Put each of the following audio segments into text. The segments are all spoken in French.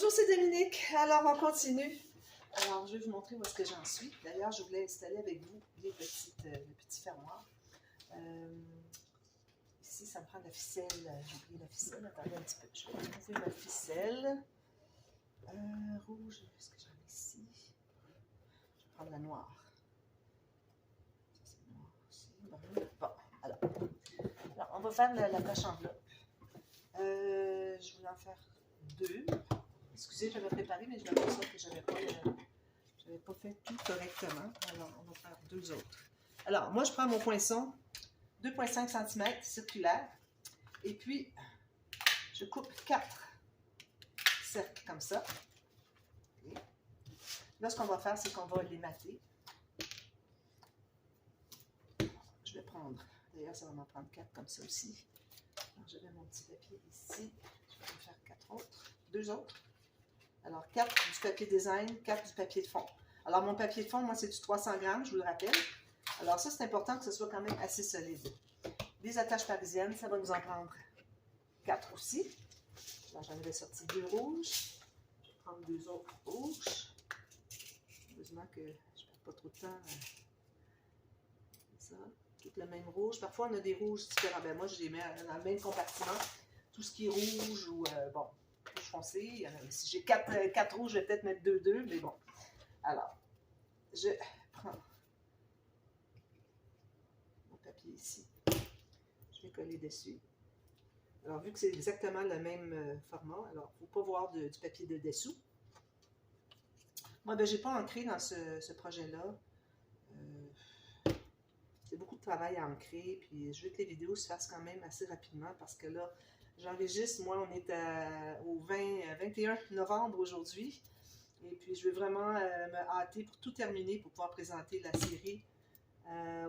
Bonjour, c'est Dominique. Alors, on continue. Alors, je vais vous montrer où est-ce que j'en suis. D'ailleurs, je voulais installer avec vous les petits fermoirs. Ici, ça me prend de la ficelle. J'ai oublié la ficelle. Attendez un petit peu. Je vais trouver ma ficelle. Rouge, est-ce que j'en ai ici? Je vais prendre la noire. Ça, c'est noir aussi. Bon, alors, on va faire la poche enveloppe. Je voulais en faire deux. Excusez, j'avais préparé, mais je m'aperçois que je n'avais pas fait tout correctement. Alors, on va faire deux autres. Alors, moi, je prends mon poinçon, 2,5 cm circulaire, et puis, je coupe 4 cercles comme ça. Et là, ce qu'on va faire, c'est qu'on va les mater. Je vais prendre, d'ailleurs, ça va m'en prendre 4 comme ça aussi. Alors, j'avais mon petit papier ici. Je vais en faire 4 autres, 2 autres. Alors, 4 du papier design, 4 du papier de fond. Alors, mon papier de fond, moi, c'est du 300 grammes, je vous le rappelle. Alors, ça, c'est important que ce soit quand même assez solide. Des attaches parisiennes, ça va nous en prendre 4 aussi. Alors, j'en avais sorti 2 rouges. Je vais prendre 2 autres rouges. Heureusement que je ne perds pas trop de temps. Ça, tout le même rouge. Parfois, on a des rouges différents. Ben, moi, je les mets dans le même compartiment. Tout ce qui est rouge ou, bon, rouge foncé. Si j'ai 4 rouges, je vais peut-être mettre 2, mais bon. Alors, je prends mon papier ici. Je vais coller dessus. Alors, vu que c'est exactement le même format, alors, il ne faut pas voir du papier de dessous. Moi, ben, je n'ai pas ancré dans ce projet-là. C'est beaucoup de travail à ancrer, puis je veux que les vidéos se fassent quand même assez rapidement parce que là, j'enregistre, moi, on est au 21 novembre aujourd'hui. Et puis, je veux vraiment me hâter pour tout terminer, pour pouvoir présenter la série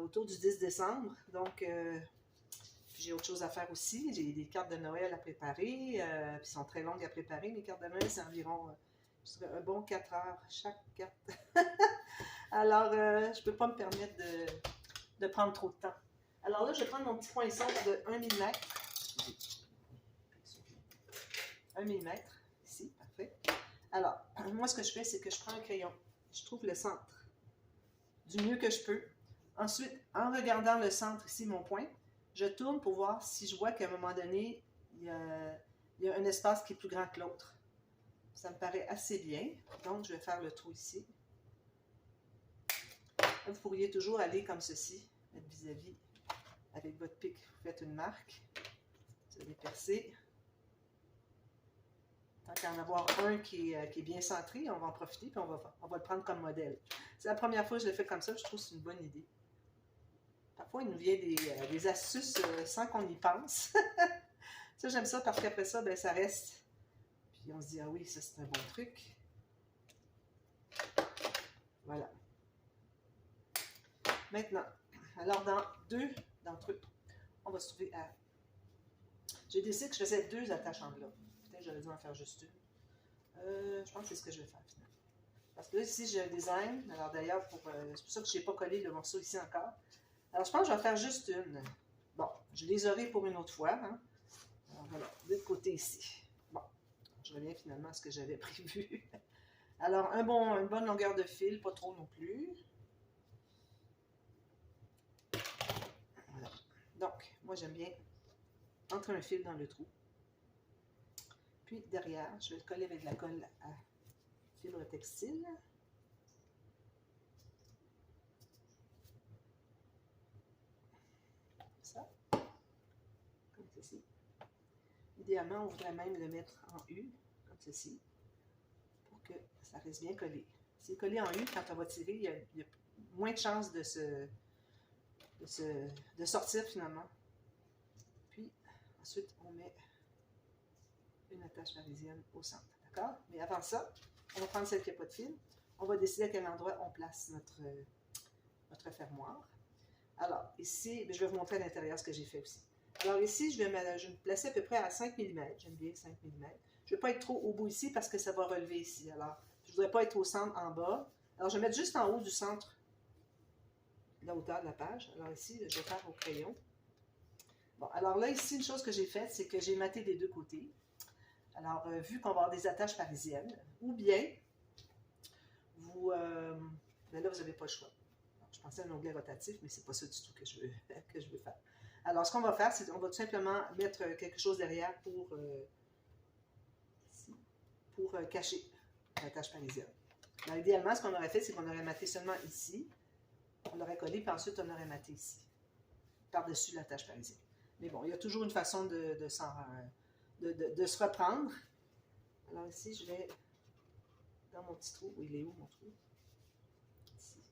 autour du 10 décembre. Donc, j'ai autre chose à faire aussi. J'ai des cartes de Noël à préparer. Puis, elles sont très longues à préparer. Mes cartes de Noël, c'est environ un bon 4 heures chaque carte. Alors, je ne peux pas me permettre de prendre trop de temps. Alors là, je vais prendre mon petit poinçon de 1 mm. 1 mm, ici, parfait. Alors, moi, ce que je fais, c'est que je prends un crayon. Je trouve le centre du mieux que je peux. Ensuite, en regardant le centre, ici, mon point, je tourne pour voir si je vois qu'à un moment donné, il y a un espace qui est plus grand que l'autre. Ça me paraît assez bien. Donc, je vais faire le trou ici. Vous pourriez toujours aller comme ceci, mettre vis-à-vis avec votre pic. Vous faites une marque. Vous allez percer. Tant qu'à en avoir un qui est bien centré, on va en profiter et on va le prendre comme modèle. C'est la première fois que je le fais comme ça, je trouve que c'est une bonne idée. Parfois, il nous vient des astuces sans qu'on y pense. Ça, j'aime ça parce qu'après ça, ben, ça reste. Puis on se dit, ah oui, ça c'est un bon truc. Voilà. Maintenant, alors dans deux d'entre eux, on va se trouver à... J'ai décidé que je faisais 2 attaches enveloppes. Peut-être que j'aurais dû en faire juste une. Je pense que c'est ce que je vais faire finalement. Parce que là, ici, j'ai un design. Alors d'ailleurs, c'est pour ça que je n'ai pas collé le morceau ici encore. Alors, je pense que je vais en faire juste une. Bon, je les aurai pour une autre fois. Hein? Alors voilà, de l'autre côté ici. Bon, je reviens finalement à ce que j'avais prévu. Alors, une bonne longueur de fil, pas trop non plus. Voilà. Donc, moi, j'aime bien entrer un fil dans le trou. Puis, derrière, je vais le coller avec de la colle à fibre textile. Ça. Comme ceci. Idéalement, on voudrait même le mettre en U, comme ceci, pour que ça reste bien collé. Si c'est collé en U, quand on va tirer, il y a moins de chances de sortir finalement. Puis, ensuite, on met une attache parisienne au centre. D'accord? Mais avant ça, on va prendre celle qui n'a pas de fil. On va décider à quel endroit on place notre fermoir. Alors, ici, je vais vous montrer à l'intérieur ce que j'ai fait aussi. Alors ici, je vais me placer à peu près à 5 mm. J'aime bien 5 mm. Je ne vais pas être trop au bout ici parce que ça va relever ici. Alors, je ne voudrais pas être au centre en bas. Alors, je vais mettre juste en haut du centre, la hauteur de la page. Alors ici, je vais faire au crayon. Bon, alors là, ici, une chose que j'ai faite, c'est que j'ai maté des deux côtés. Alors, vu qu'on va avoir des attaches parisiennes, ou bien, vous, ben là, vous n'avez pas le choix. Alors, je pensais à un onglet rotatif, mais c'est pas ça du tout que je veux, que je veux faire. Alors, ce qu'on va faire, c'est qu'on va tout simplement mettre quelque chose derrière pour cacher l'attache parisienne. Alors, idéalement, ce qu'on aurait fait, c'est qu'on aurait matté seulement ici. On l'aurait collé, puis ensuite, on aurait matté ici, par-dessus l'attache parisienne. Mais bon, il y a toujours une façon de se reprendre. Alors ici, je vais dans mon petit trou. Il est où mon trou? Ici.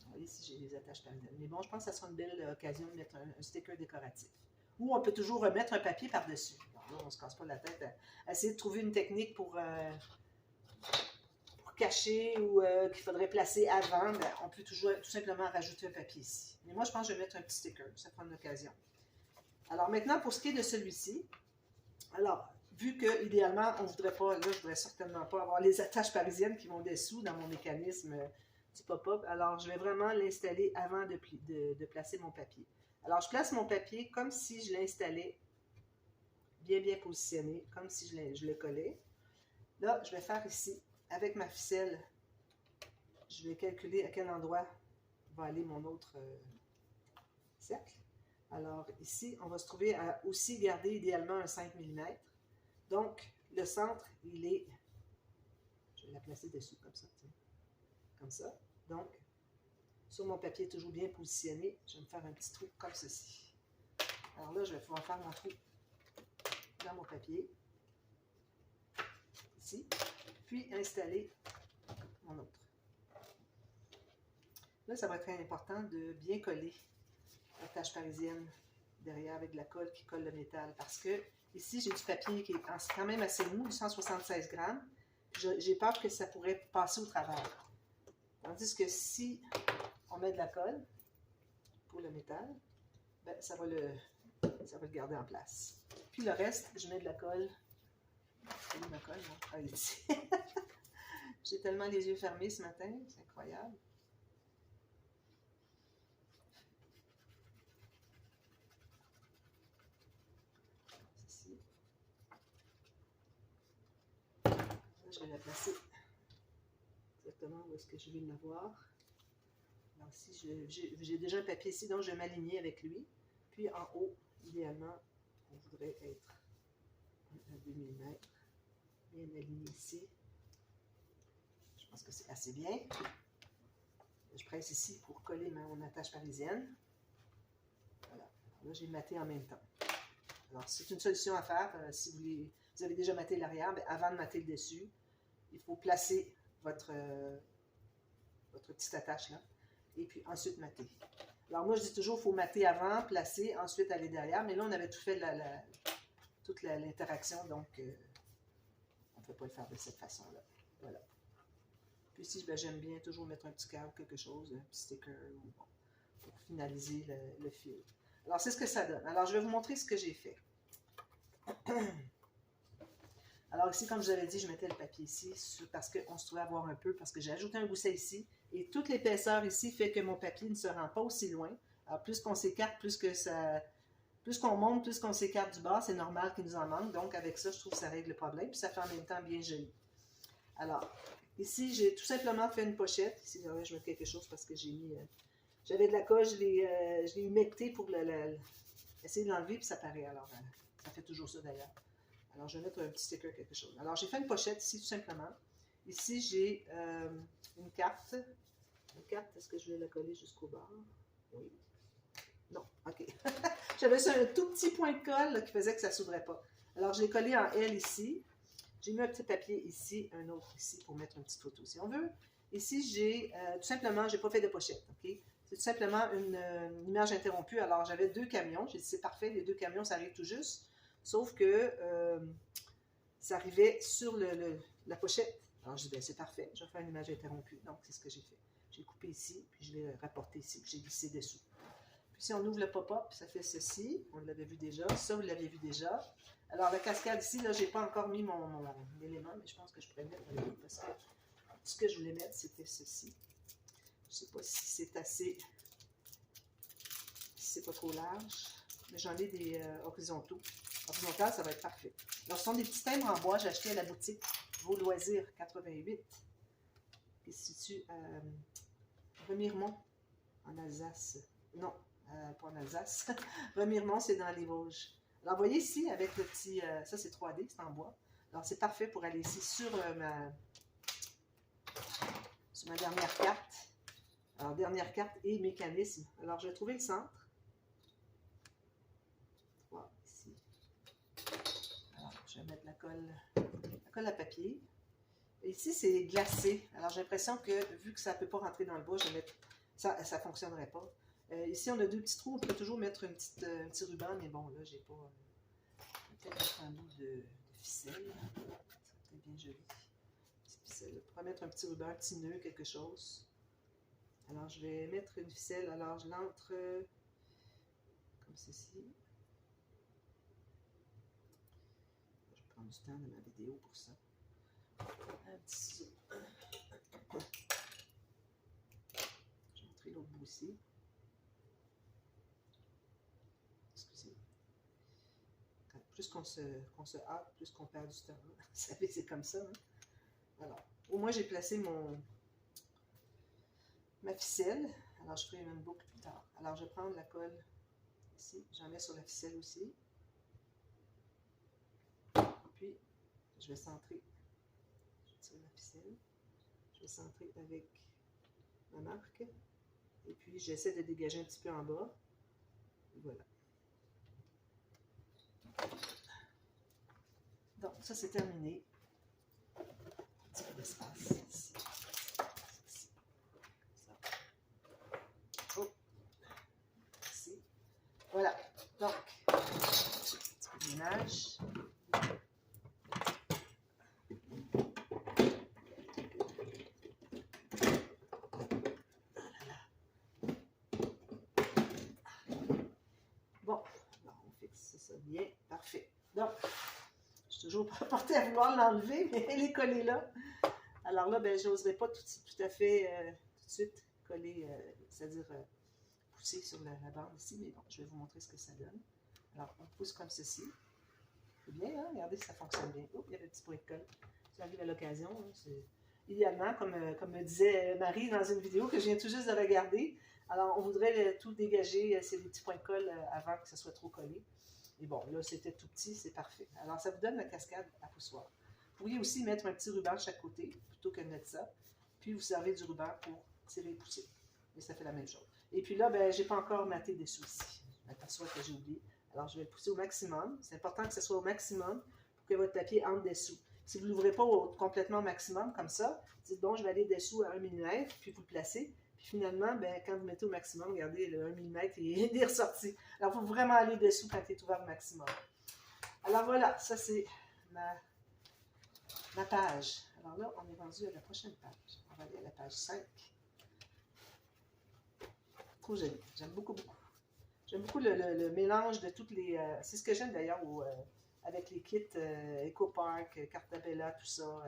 Alors, ici, j'ai les attaches parisiennes. Mais bon, je pense que ça sera une belle occasion de mettre un sticker décoratif. Ou on peut toujours remettre un papier par-dessus. Là, on ne se casse pas la tête à essayer de trouver une technique pour cacher ou qu'il faudrait placer avant. Ben, on peut toujours tout simplement rajouter un papier ici. Mais moi, je pense que je vais mettre un petit sticker. Ça prend une occasion. Alors maintenant, pour ce qui est de celui-ci, alors, vu que idéalement, on ne voudrait pas, là, je ne voudrais certainement pas avoir les attaches parisiennes qui vont dessous dans mon mécanisme du pop-up. Alors, je vais vraiment l'installer avant de placer mon papier. Alors, je place mon papier comme si je l'installais bien positionné, comme si je le collais. Là, je vais faire ici, avec ma ficelle, je vais calculer à quel endroit va aller mon autre cercle. Alors ici, on va se trouver à aussi garder idéalement un 5 mm. Donc, le centre, il est... Je vais la placer dessus, comme ça. Tiens. Comme ça. Donc, sur mon papier toujours bien positionné, je vais me faire un petit trou comme ceci. Alors là, je vais pouvoir faire mon trou dans mon papier. Ici. Puis installer mon autre. Là, ça va être très important de bien coller la tache parisienne derrière avec de la colle qui colle le métal. Parce que ici, j'ai du papier qui est quand même assez mou, 176 grammes. J'ai peur que ça pourrait passer au travers. Tandis que si on met de la colle pour le métal, ben, ça va le garder en place. Puis le reste, je mets de la colle. C'est où ma colle? Non? Ah, elle est ici. J'ai tellement les yeux fermés ce matin, c'est incroyable. Ici. Là, je vais la placer exactement où est-ce que je vais l'avoir. Alors ici, j'ai déjà un papier ici, donc je vais m'aligner avec lui. Puis en haut, idéalement, on voudrait être à 2 mm. Bien aligné ici. Je pense que c'est assez bien. Je presse ici pour coller mon attache parisienne. Voilà. Alors là, j'ai matté en même temps. Alors, c'est une solution à faire. Si vous avez déjà matté l'arrière, avant de matter le dessus, il faut placer votre petite attache là. Et puis ensuite matter. Alors moi, je dis toujours, il faut matter avant, placer, ensuite aller derrière. Mais là, on avait tout fait toute l'interaction, donc on ne peut pas le faire de cette façon-là. Voilà. Puis ici, j'aime bien toujours mettre un petit cœur ou quelque chose, un petit sticker, pour finaliser le fil. Alors, c'est ce que ça donne. Alors, je vais vous montrer ce que j'ai fait. Alors ici, comme je vous avais dit, je mettais le papier ici parce qu'on se trouvait à voir un peu, parce que j'ai ajouté un gousset ici. Et toute l'épaisseur ici fait que mon papier ne se rend pas aussi loin. Alors, plus qu'on s'écarte, plus qu'on monte, plus qu'on s'écarte du bas, c'est normal qu'il nous en manque. Donc, avec ça, je trouve que ça règle le problème. Puis, ça fait en même temps bien joli. Alors, ici, j'ai tout simplement fait une pochette. Ici, je mets quelque chose parce que j'ai mis... j'avais de la colle, je l'ai humecté pour essayer de l'enlever, puis ça paraît. Alors, ça fait toujours ça d'ailleurs. Alors, je vais mettre un petit sticker, quelque chose. Alors, j'ai fait une pochette ici, tout simplement. Ici, j'ai une carte. Une carte, est-ce que je vais la coller jusqu'au bord? Oui. Non, OK. J'avais un tout petit point de colle là, qui faisait que ça ne s'ouvrait pas. Alors, je l'ai collé en L ici. J'ai mis un petit papier ici, un autre ici pour mettre une petite photo si on veut. Ici, j'ai tout simplement, je n'ai pas fait de pochette, OK? C'est tout simplement une image interrompue. Alors, j'avais 2 camions. J'ai dit, c'est parfait, les 2 camions, ça arrive tout juste. Sauf que ça arrivait sur la pochette. Alors, je dis, ben, c'est parfait, je vais faire une image interrompue. Donc, c'est ce que j'ai fait. J'ai coupé ici, puis je l'ai rapporté ici, puis j'ai glissé dessous. Puis, si on ouvre le pop-up, ça fait ceci. On l'avait vu déjà. Ça, vous l'aviez vu déjà. Alors, la cascade ici, là, je n'ai pas encore mis mon élément, mais je pense que je pourrais mettre un parce que ce que je voulais mettre, c'était ceci. Je ne sais pas si c'est assez, si c'est pas trop large, mais j'en ai des horizontaux. ordinateur, ça va être parfait. Alors, ce sont des petits timbres en bois, j'ai acheté à la boutique Vos Loisirs 88, qui se situe à Remiremont, en Alsace. Non, pas en Alsace. Remiremont, c'est dans les Vosges. Alors, vous voyez ici, avec le petit... ça, c'est 3D, c'est en bois. Alors, c'est parfait pour aller ici sur ma dernière carte. Alors, dernière carte et mécanisme. Alors, je vais trouver le centre. Voilà, ici. Alors, je vais mettre la colle à papier. Et ici, c'est glacé. Alors, j'ai l'impression que, vu que ça ne peut pas rentrer dans le bois, je vais mettre... ça ne fonctionnerait pas. Ici, on a deux petits trous. On peut toujours mettre un petit ruban, mais bon, là, j'ai pas... peut-être mettre un bout de ficelle. Ça serait bien joli. Ficelle. On pourrait mettre un petit ruban, un petit nœud, quelque chose. Alors, je vais mettre une ficelle. Alors, je l'entre comme ceci. Je vais prendre du temps de ma vidéo pour ça. Un petit ciseau. Je vais montrer l'autre bout aussi. Excusez. Plus qu'on se hâte, plus qu'on perd du temps. Vous savez, c'est comme ça. Hein? Alors, au moins, j'ai placé ma ficelle. Alors, je ferai une boucle plus tard. Alors, je vais prendre la colle ici. J'en mets sur la ficelle aussi. Puis, je vais centrer. Je tire la ficelle. Je vais centrer avec ma marque. Et puis, j'essaie de dégager un petit peu en bas. Et voilà. Donc, ça, c'est terminé. Un petit peu d'espace ici. Oh. Ici. Voilà. Donc, un petit peu de ménage. Bon, alors on fixe ça bien. Parfait. Donc, je suis toujours pas portée à vouloir l'enlever, mais elle est collée là. Alors là, ben, je n'oserais pas tout à fait tout de suite coller, c'est-à-dire pousser sur la bande ici, mais bon, je vais vous montrer ce que ça donne. Alors, on pousse comme ceci. C'est bien, hein? Regardez si ça fonctionne bien. Oh, il y avait un petit point de colle. Ça arrive à l'occasion. Hein? Idéalement, comme me disait Marie dans une vidéo que je viens tout juste de regarder, alors on voudrait tout dégager, c'est des petits points de colle avant que ça soit trop collé. Et bon, là, c'était tout petit, c'est parfait. Alors, ça vous donne la cascade à poussoir. Vous pourriez aussi mettre un petit ruban de chaque côté, plutôt que de mettre ça. Puis, vous servez du ruban pour tirer et pousser. Et ça fait la même chose. Et puis là, ben, je n'ai pas encore matté dessous ici. Je m'aperçois que j'ai oublié. Alors, je vais le pousser au maximum. C'est important que ce soit au maximum pour que votre papier entre dessous. Si vous ne l'ouvrez pas complètement au maximum, comme ça, dites bon, je vais aller dessous à 1 mm, puis vous le placez. Puis finalement, ben, quand vous mettez au maximum, regardez, le 1 mm il est ressorti. Alors, il faut vraiment aller dessous quand il est ouvert au maximum. Alors voilà, ça c'est ma page. Alors là, on est rendu à la prochaine page. On va aller à la page 5. Trop joli. J'aime beaucoup, beaucoup. J'aime beaucoup le mélange de toutes les... c'est ce que j'aime d'ailleurs avec les kits EcoPark, Cartabella, tout ça.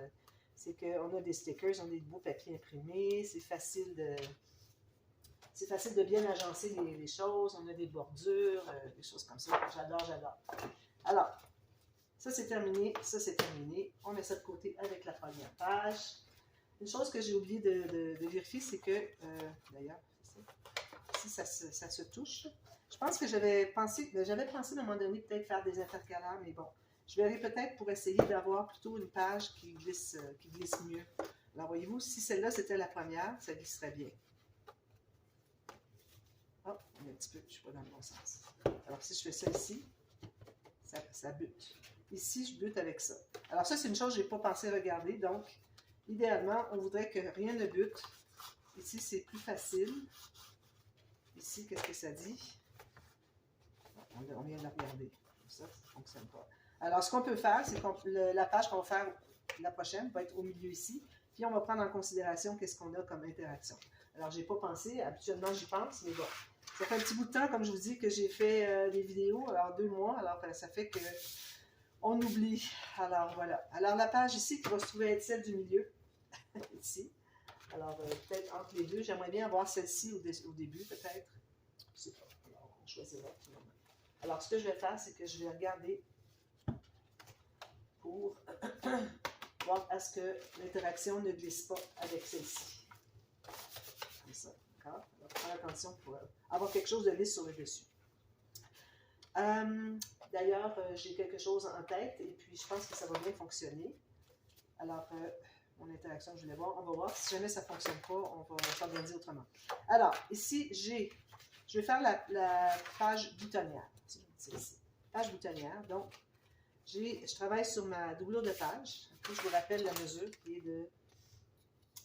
C'est qu'on a des stickers, on a des beaux papiers imprimés. C'est facile de bien agencer les choses. On a des bordures, des choses comme ça. J'adore, j'adore. Alors, ça c'est terminé, ça c'est terminé. On met ça de côté avec la première page. Une chose que j'ai oublié de vérifier, c'est que, d'ailleurs, ici ça se touche. Je pense que j'avais pensé à un moment donné peut-être faire des intercalaires, mais bon, je verrai peut-être pour essayer d'avoir plutôt une page qui glisse mieux. Alors voyez-vous, si celle-là c'était la première, ça glisserait bien. Oh, un petit peu, je ne suis pas dans le bon sens. Alors si je fais ça ici, ça bute. Ici, je bute avec ça. Alors ça, c'est une chose que je n'ai pas pensé regarder, donc idéalement, on voudrait que rien ne bute. Ici, c'est plus facile. Ici, qu'est-ce que ça dit? On vient de la regarder. Ça ne fonctionne pas. Alors, ce qu'on peut faire, c'est que la page qu'on va faire la prochaine va être au milieu ici. Puis, on va prendre en considération qu'est-ce qu'on a comme interaction. Alors, je n'ai pas pensé. Habituellement, j'y pense, mais bon. Ça fait un petit bout de temps, comme je vous dis, que j'ai fait des vidéos. Alors, 2 mois. Alors, ça fait que on oublie. Alors, voilà. Alors, la page ici qui va se trouver être celle du milieu. Ici. Alors, peut-être entre les deux. J'aimerais bien avoir celle-ci au début, peut-être. Je ne sais pas. Alors, on choisira. Alors, ce que je vais faire, c'est que je vais regarder pour voir à ce que l'interaction ne glisse pas avec celle-ci. Comme ça, d'accord? Alors, faire attention pour avoir quelque chose de lisse sur le dessus. D'ailleurs, j'ai quelque chose en tête et puis je pense que ça va bien fonctionner. Alors, mon interaction, je voulais voir. On va voir. Si jamais ça ne fonctionne pas, on va s'organiser autrement. Alors, ici, je vais faire la page boutonnière. C'est ici. Page boutonnière. Donc, je travaille sur ma doublure de page. Après, je vous rappelle la mesure qui est de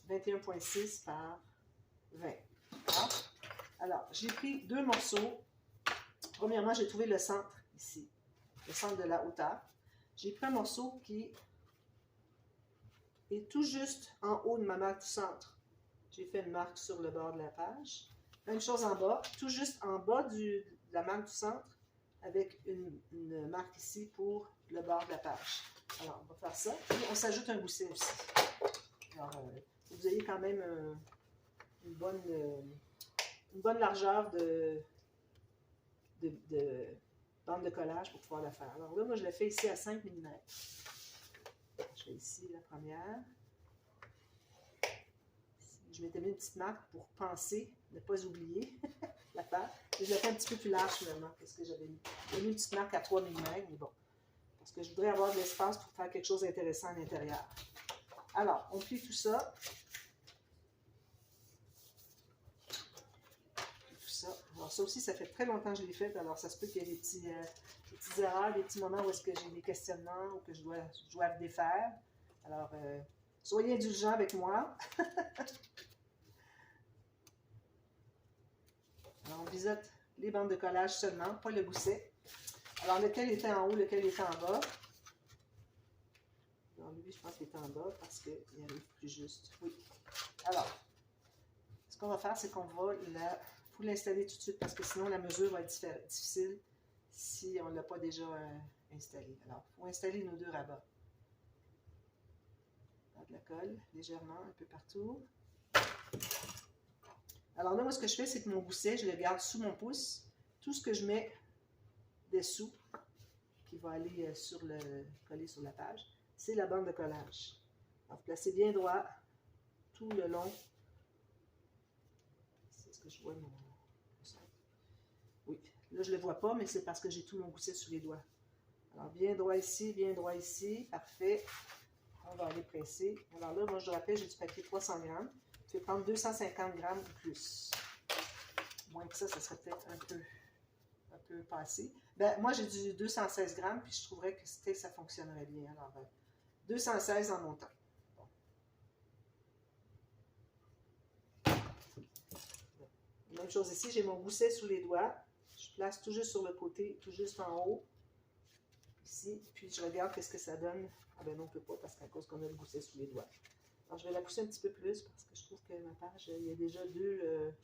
21,6 par 20. Alors, j'ai pris deux morceaux. Premièrement, j'ai trouvé le centre ici, le centre de la hauteur. J'ai pris un morceau qui est tout juste en haut de ma marque du centre. J'ai fait une marque sur le bord de la page. Même chose en bas, tout juste en bas de la marque du centre, avec une marque ici pour le bord de la page. Alors, on va faire ça. Et on s'ajoute un gousset aussi. Alors, vous ayez quand même une bonne largeur de bande de collage pour pouvoir la faire. Alors là, moi, je le fais ici à 5 mm. Je fais ici la première. Je m'étais mis une petite marque pour penser, ne pas oublier la faire. Et je la fais un petit peu plus large finalement que ce que j'avais mis. J'ai mis une petite marque à 3 mm, mais bon. Parce que je voudrais avoir de l'espace pour faire quelque chose d'intéressant à l'intérieur. Alors, on plie tout ça. Alors ça aussi, ça fait très longtemps que je l'ai fait, alors ça se peut qu'il y ait des petites erreurs, des petits moments où est-ce que j'ai des questionnements ou que je dois défaire. Alors, soyez indulgents avec moi. Alors, on visite les bandes de collage seulement, pas le gousset. Alors, lequel était en haut, lequel était en bas. Alors, lui, je pense qu'il est en bas parce qu'il arrive plus juste. Oui. Alors, ce qu'on va faire, c'est qu'on va l'installer tout de suite parce que sinon la mesure va être difficile si on ne l'a pas déjà installé. Alors, il faut installer nos deux rabats. De la colle légèrement un peu partout. Alors là, moi, ce que je fais, c'est que mon gousset, je le garde sous mon pouce. Tout ce que je mets dessous, qui va aller coller sur la page, c'est la bande de collage. Alors, vous placez bien droit tout le long. C'est ce que je vois, mon... Oui, là, je ne le vois pas, mais c'est parce que j'ai tout mon gousset sous les doigts. Alors, bien droit ici, parfait. On va aller presser. Alors là, moi, je rappelle, j'ai du papier 300 grammes. Je vais prendre 250 grammes ou plus. Moins que ça serait peut-être un peu passé. Ben, moi, j'ai du 216 grammes, puis je trouverais que ça fonctionnerait bien. Alors, 216 en montant. Bon. Même chose ici, j'ai mon gousset sous les doigts. Je place tout juste sur le côté, tout juste en haut. Ici, puis je regarde qu'est-ce que ça donne. Ah ben non, on ne peut pas parce qu'à cause qu'on a le gousset sous les doigts. Alors, je vais la pousser un petit peu plus parce que je trouve que ma page, il y a déjà deux...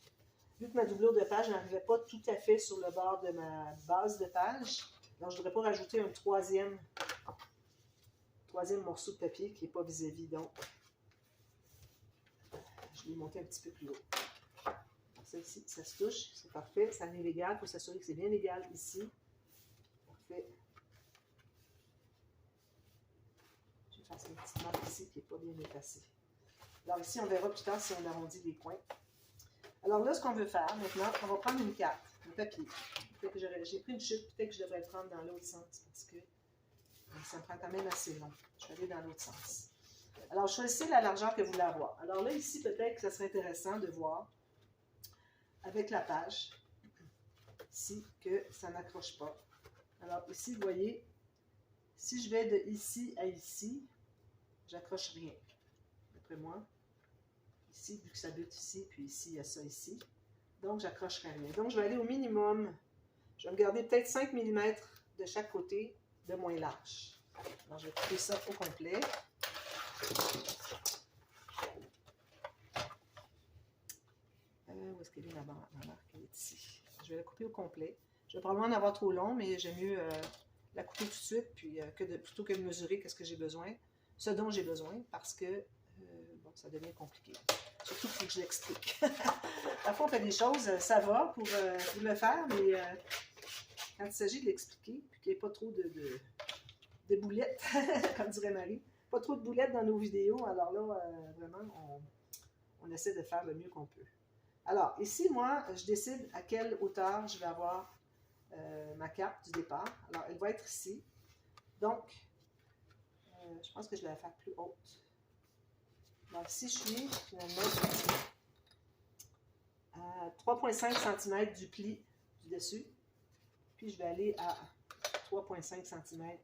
vu que ma doublure de page n'arrivait pas tout à fait sur le bord de ma base de page, alors je ne voudrais pas rajouter un troisième morceau de papier qui n'est pas vis-à-vis. Donc, je l'ai monté un petit peu plus haut. Alors, ça ici, ça se touche, c'est parfait. Ça en est légal, il faut s'assurer que c'est bien légal ici. Parfait. Je vais faire une petite marque ici qui n'est pas bien effacée. Alors ici, on verra plus tard si on arrondit les coins. Alors là, ce qu'on veut faire maintenant, on va prendre une carte, un papier. J'ai pris une chute, peut-être que je devrais le prendre dans l'autre sens parce que ça me prend quand même assez long. Je vais aller dans l'autre sens. Alors, choisissez la largeur que vous voulez avoir. Alors là, ici, peut-être que ça serait intéressant de voir avec la page, ici, que ça n'accroche pas. Alors ici, vous voyez, si je vais de ici à ici, j'accroche rien, d'après moi. Ici, vu que ça bute ici, puis ici, il y a ça ici. Donc, j'accrocherai rien. Donc, je vais aller au minimum. Je vais me garder peut-être 5 mm de chaque côté de moins large. Alors, je vais couper ça au complet. Où est-ce qu'elle est ma marque? Elle est ici. Je vais la couper au complet. Je vais probablement en avoir trop long, mais j'aime mieux la couper tout de suite, puis plutôt que de mesurer qu'est-ce que j'ai besoin, ce dont j'ai besoin, parce que bon, ça devient compliqué. Surtout qu'il faut que je l'explique. Parfois, on fait des choses, ça va pour le faire, mais quand il s'agit de l'expliquer, puis qu'il n'y ait pas trop des boulettes, comme dirait Marie. Pas trop de boulettes dans nos vidéos, alors là, vraiment, on essaie de faire le mieux qu'on peut. Alors, ici, moi, je décide à quelle hauteur je vais avoir ma carte du départ. Alors, elle va être ici. Donc, je pense que je vais la faire plus haute. Donc, si je suis finalement à 3,5 cm du pli du dessus, puis je vais aller à 3,5 cm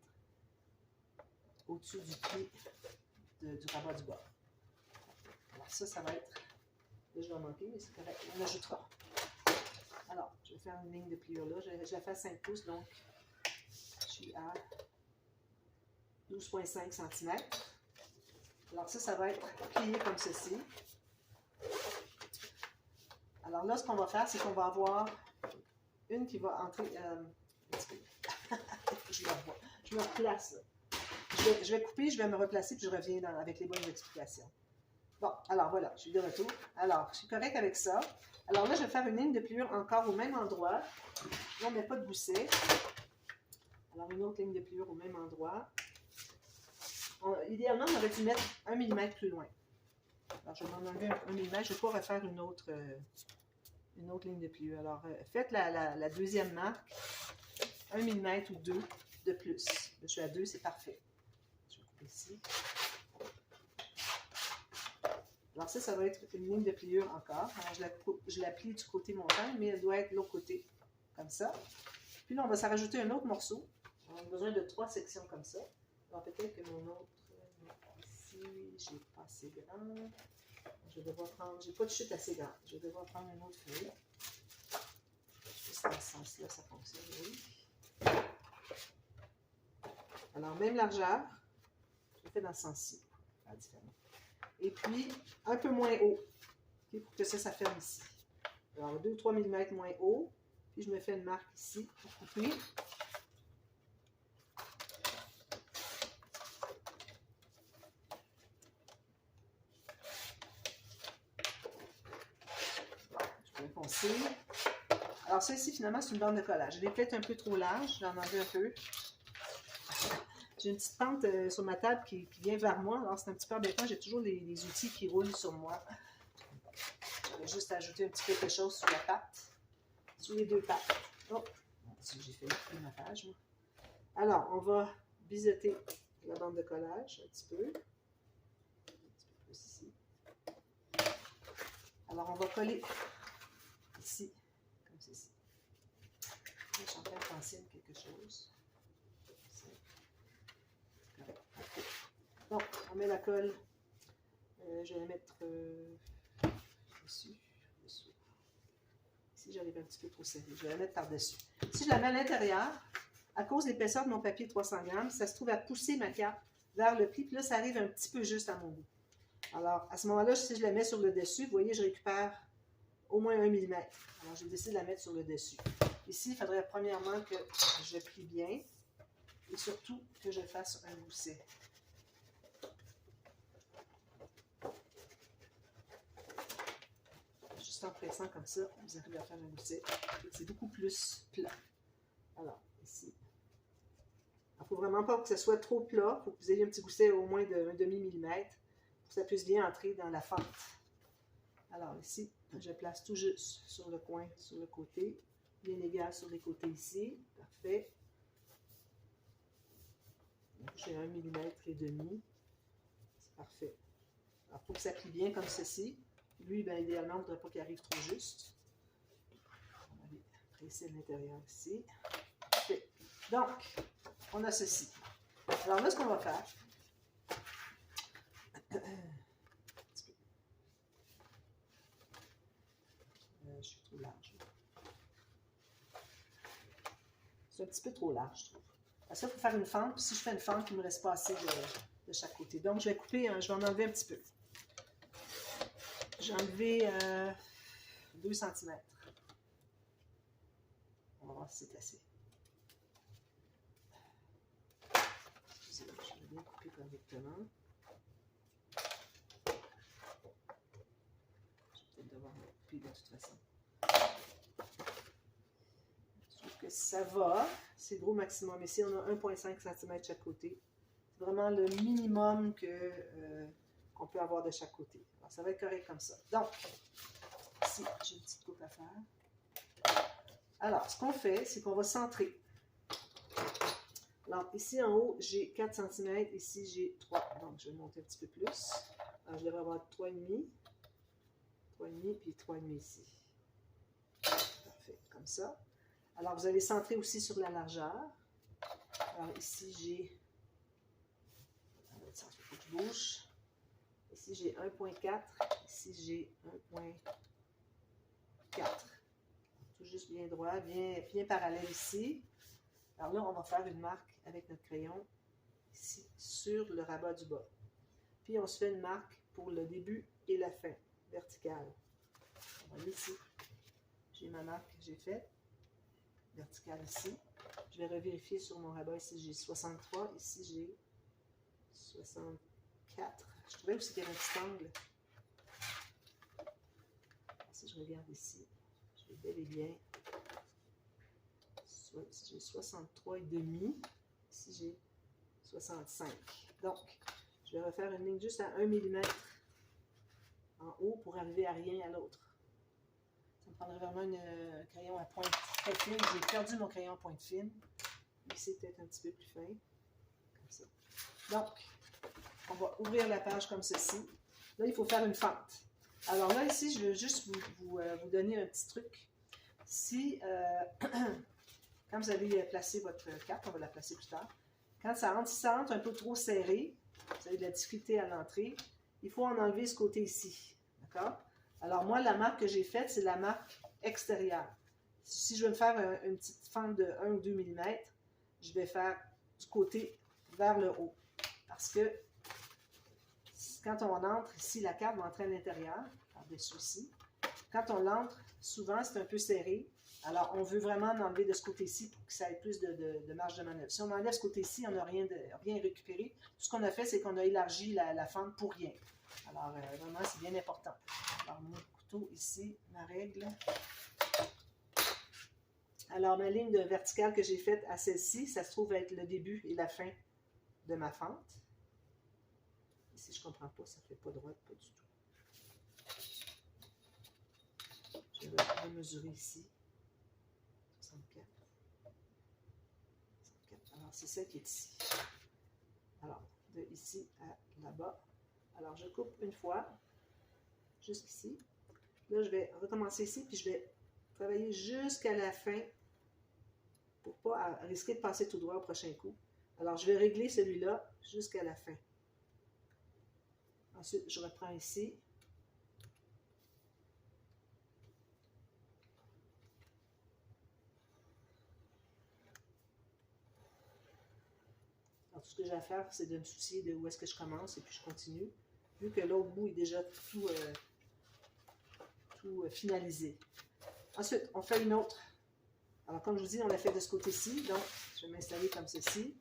au-dessus du pli du rabat du bas. Alors ça va être... Là, je vais manquer, mais c'est correct. On ajoutera. Alors, je vais faire une ligne de pliure là. Je la fais à 5 pouces, donc je suis à 12,5 cm. Alors ça va être plié comme ceci. Alors là, ce qu'on va faire, c'est qu'on va avoir une qui va entrer... je la revois. Je me replace. Je vais couper, je vais me replacer, puis je reviens avec les bonnes explications. Bon, alors voilà, je suis de retour. Alors, je suis correcte avec ça. Alors là, je vais faire une ligne de pliure encore au même endroit. Là, on ne met pas de gousset. Alors, une autre ligne de pliure au même endroit. Idéalement, on aurait dû mettre 1 mm plus loin. Alors, je vais m'en enlever 1 mm. Je vais pas refaire une autre ligne de pliure. Alors, faites la deuxième marque. 1 mm ou 2 de plus. Je suis à 2, c'est parfait. Je vais couper ici. Alors ça va être une ligne de pliure encore. Alors, je la plie du côté montagne, mais elle doit être de l'autre côté, comme ça. Puis là, on va s'en rajouter un autre morceau. On a besoin de 3 sections comme ça. Alors peut-être que mon autre, ici, j'ai pas assez grand. Je vais devoir prendre, j'ai pas de chute assez grande. Je vais devoir prendre une autre feuille. Juste dans ce sens-là, ça fonctionne, oui. Alors, même largeur, je le fais dans ce sens-ci, pas différent. Et puis, un peu moins haut, okay, pour que ça ferme ici. Alors, 2 ou 3 mm moins haut, puis je me fais une marque ici pour couper. Je vais foncer. Alors, ça ici, finalement, c'est une bande de collage. Elle est peut-être un peu trop large, j'en enlève un peu. J'ai une petite pente sur ma table qui vient vers moi, alors c'est un petit peu embêtant, j'ai toujours les outils qui roulent sur moi. Je vais juste ajouter un petit peu quelque chose sur la patte, sur les deux pattes. Oh, j'ai fait ma page, moi. Alors, on va biseauter la bande de collage un petit peu plus ici. Alors, on va coller ici, comme ceci. Je suis en train de penser à quelque chose. Donc, on met la colle. Je vais la mettre dessus. Ici, j'arrive un petit peu trop serré. Je vais la mettre par-dessus. Si je la mets à l'intérieur, à cause de l'épaisseur de mon papier 300 grammes, ça se trouve à pousser ma carte vers le pli. Puis là, ça arrive un petit peu juste à mon bout. Alors, à ce moment-là, si je la mets sur le dessus, vous voyez, je récupère au moins 1 mm. Alors, je décide de la mettre sur le dessus. Ici, il faudrait premièrement que je plie bien et surtout que je fasse un gousset. Juste en pressant comme ça, vous arrivez à faire un gousset. C'est beaucoup plus plat. Alors, ici. Il ne faut vraiment pas que ce soit trop plat. Il faut que vous ayez un petit gousset au moins de 1 demi-millimètre pour que ça puisse bien entrer dans la fente. Alors ici, je place tout juste sur le coin, sur le côté. Bien égal sur les côtés ici. Parfait. J'ai 1 millimètre et demi. C'est parfait. Alors, il faut que ça plie bien comme ceci. Lui, bien, idéalement, on ne voudrait pas qu'il arrive trop juste. On va aller presser à l'intérieur ici. Parfait. Donc, on a ceci. Alors là, ce qu'on va faire, je suis trop large. C'est un petit peu trop large, je trouve. Parce qu'il faut faire une fente, puis si je fais une fente, il ne me reste pas assez de chaque côté. Donc, je vais couper, je vais en enlever un petit peu. J'ai enlevé 2 cm. On va voir si c'est assez. Excusez-moi, je vais bien couper correctement. Je vais peut-être devoir me couper de toute façon. Je trouve que ça va, c'est gros maximum. Ici, on a 1,5 cm chaque côté. C'est vraiment le minimum qu'on peut avoir de chaque côté. Alors, ça va être correct comme ça. Donc, ici, j'ai une petite coupe à faire. Alors, ce qu'on fait, c'est qu'on va centrer. Alors, ici en haut, j'ai 4 cm. Ici, j'ai 3. Donc, je vais monter un petit peu plus. Alors, je devrais avoir 3,5. 3,5 puis 3,5 ici. Parfait, comme ça. Alors, vous allez centrer aussi sur la largeur. Alors, ici, j'ai... Il faut que je bouge. Ici, j'ai 1,4. Ici, j'ai 1,4. Tout juste bien droit, bien parallèle ici. Alors là, on va faire une marque avec notre crayon ici sur le rabat du bas. Puis, on se fait une marque pour le début et la fin, verticale. On va aller ici. J'ai ma marque que j'ai faite, verticale ici. Je vais revérifier sur mon rabat. Ici, j'ai 63. Ici, j'ai 64. Je trouvais aussi qu'il y avait un petit angle. Si je regarde ici, j'ai bel et bien. J'ai 63,5. Ici, j'ai 65. Donc, je vais refaire une ligne juste à 1 mm en haut pour arriver à rien à l'autre. Ça me prendrait vraiment un crayon à pointe très fine. J'ai perdu mon crayon à pointe fine. Ici, peut-être un petit peu plus fin. Comme ça. Donc, on va ouvrir la page comme ceci. Là, il faut faire une fente. Alors là, ici, je veux juste vous donner un petit truc. Si, quand vous allez placer votre carte, on va la placer plus tard, quand ça rentre, si ça rentre un peu trop serré, vous avez de la difficulté à l'entrée, il faut en enlever ce côté ici. D'accord? Alors moi, la marque que j'ai faite, c'est la marque extérieure. Si je veux me faire une petite fente de 1 ou 2 mm, je vais faire du côté vers le haut. Parce que quand on entre ici, la carte va entrer à l'intérieur, par-dessus ici. Quand on l'entre, souvent, c'est un peu serré. Alors, on veut vraiment en enlever de ce côté-ci pour que ça ait plus de marge de manœuvre. Si on enlève ce côté-ci, on n'a rien récupéré. Tout ce qu'on a fait, c'est qu'on a élargi la fente pour rien. Alors, vraiment, c'est bien important. Alors, mon couteau ici, ma règle. Alors, ma ligne verticale que j'ai faite à celle-ci, ça se trouve être le début et la fin de ma fente. Ici, je ne comprends pas, ça ne fait pas droite, pas du tout. Je vais mesurer ici. 64. 64. Alors, c'est celle qui est ici. Alors, de ici à là-bas. Alors, je coupe une fois, jusqu'ici. Là, je vais recommencer ici, puis je vais travailler jusqu'à la fin pour ne pas risquer de passer tout droit au prochain coup. Alors, je vais régler celui-là jusqu'à la fin. Ensuite, je reprends ici. Alors, tout ce que j'ai à faire, c'est de me soucier de où est-ce que je commence et puis je continue, vu que l'autre bout est déjà tout finalisé. Ensuite, on fait une autre. Alors, comme je vous dis, on l'a fait de ce côté-ci, donc je vais m'installer comme ceci.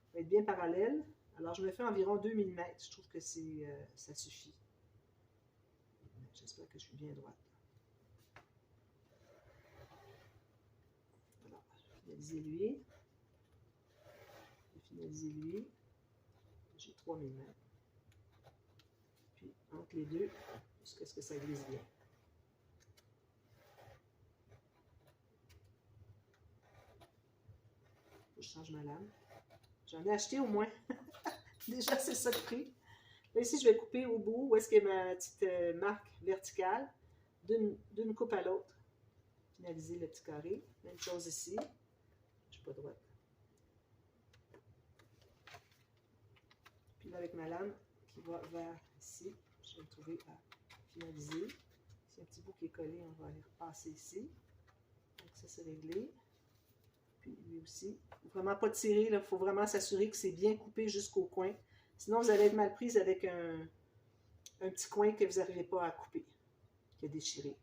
Ça va être bien parallèle. Alors, je me fais environ 2 mm. Je trouve que ça suffit. J'espère que je suis bien droite. Alors, je vais finaliser lui. Je vais finaliser lui. J'ai 3 mm. Puis, entre les deux, jusqu'à ce que ça glisse bien. Je change ma lame. J'en ai acheté au moins. Déjà, c'est ça le prix. Là, ici, je vais couper au bout où est-ce qu'il y a ma petite marque verticale d'une coupe à l'autre. Finaliser le petit carré. Même chose ici. Je ne suis pas droite. Puis là, avec ma lame qui va vers ici, je vais me trouver à finaliser. C'est un petit bout qui est collé, on va aller repasser ici. Donc ça, c'est réglé. Puis lui aussi. Il ne faut vraiment pas tirer, il faut vraiment s'assurer que c'est bien coupé jusqu'au coin. Sinon, vous allez être mal prise avec un petit coin que vous n'arrivez pas à couper, qui est déchiré.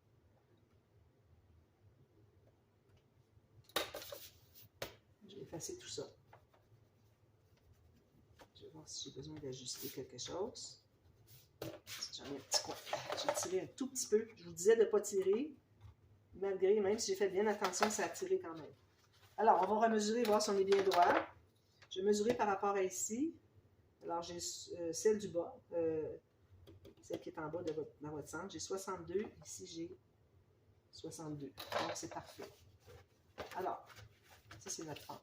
Je vais effacer tout ça. Je vais voir si j'ai besoin d'ajuster quelque chose. J'en ai un petit coin. J'ai tiré un tout petit peu. Je vous disais de ne pas tirer, malgré, même si j'ai fait bien attention, ça a tiré quand même. Alors, on va remesurer, voir si on est bien droit. Je vais mesurer par rapport à ici. Alors, j'ai celle du bas, celle qui est en bas de dans votre centre. J'ai 62. Ici, j'ai 62. Donc, c'est parfait. Alors, ça, c'est notre fente.